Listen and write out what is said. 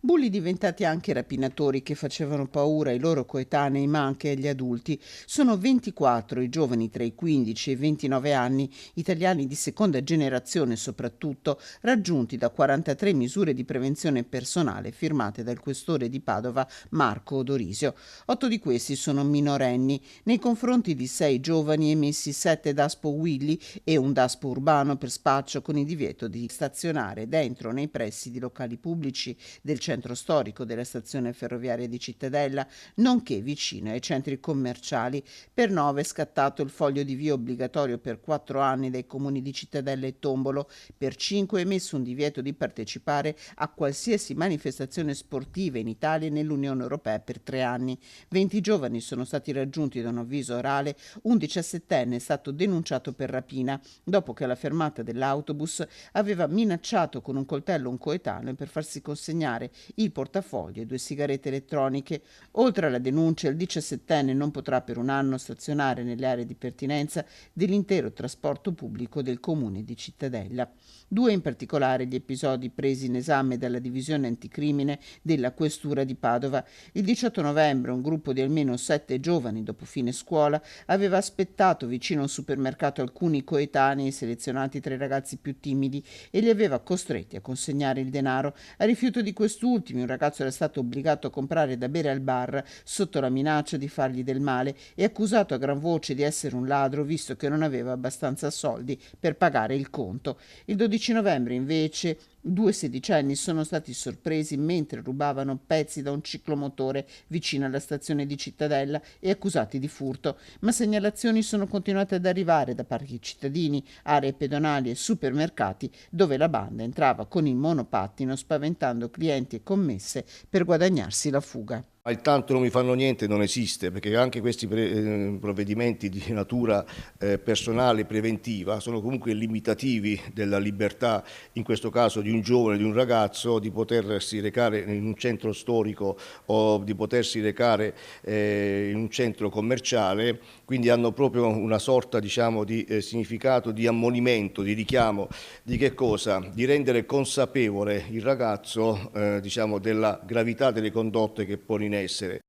Bulli diventati anche rapinatori che facevano paura ai loro coetanei ma anche agli adulti. Sono 24 i giovani tra i 15 e i 29 anni, italiani di seconda generazione soprattutto, raggiunti da 43 misure di prevenzione personale firmate dal questore di Padova Marco Odorisio. 8 di questi sono minorenni. Nei confronti di 6 giovani emessi 7 DASPO Willy e un DASPO urbano per spaccio con il divieto di stazionare dentro o nei pressi di locali pubblici del centro storico della stazione ferroviaria di Cittadella, nonché vicino ai centri commerciali. Per 9 è scattato il foglio di via obbligatorio per 4 anni dai comuni di Cittadella e Tombolo. Per 5 è emesso un divieto di partecipare a qualsiasi manifestazione sportiva in Italia e nell'Unione Europea per 3 anni. 20 giovani sono stati raggiunti da un avviso orale, un 17enne è stato denunciato per rapina dopo che alla fermata dell'autobus aveva minacciato con un coltello un coetaneo per farsi consegnare il portafoglio e 2 sigarette elettroniche. Oltre alla denuncia, il 17enne non potrà per un anno stazionare nelle aree di pertinenza dell'intero trasporto pubblico del comune di Cittadella. 2 in particolare gli episodi presi in esame dalla divisione anticrimine della questura di Padova. Il 18 novembre un gruppo di almeno 7 giovani dopo fine scuola aveva aspettato vicino a un supermercato alcuni coetanei selezionati tra i ragazzi più timidi e li aveva costretti a consegnare il denaro. A rifiuto di quest'ultimi, un ragazzo era stato obbligato a comprare da bere al bar sotto la minaccia di fargli del male e accusato a gran voce di essere un ladro visto che non aveva abbastanza soldi per pagare il conto. Il 12 novembre, invece, 2 sedicenni sono stati sorpresi mentre rubavano pezzi da un ciclomotore vicino alla stazione di Cittadella e accusati di furto, ma segnalazioni sono continuate ad arrivare da parchi cittadini, aree pedonali e supermercati dove la banda entrava con il monopattino spaventando clienti e commesse per guadagnarsi la fuga. Ma il tanto non mi fanno niente non esiste, perché anche questi provvedimenti di natura personale preventiva sono comunque limitativi della libertà, in questo caso di un giovane, di un ragazzo, di potersi recare in un centro storico o di potersi recare in un centro commerciale, quindi hanno proprio una sorta, diciamo, di significato di ammonimento, di richiamo, di che cosa? Di rendere consapevole il ragazzo diciamo, della gravità delle condotte che pone in essere.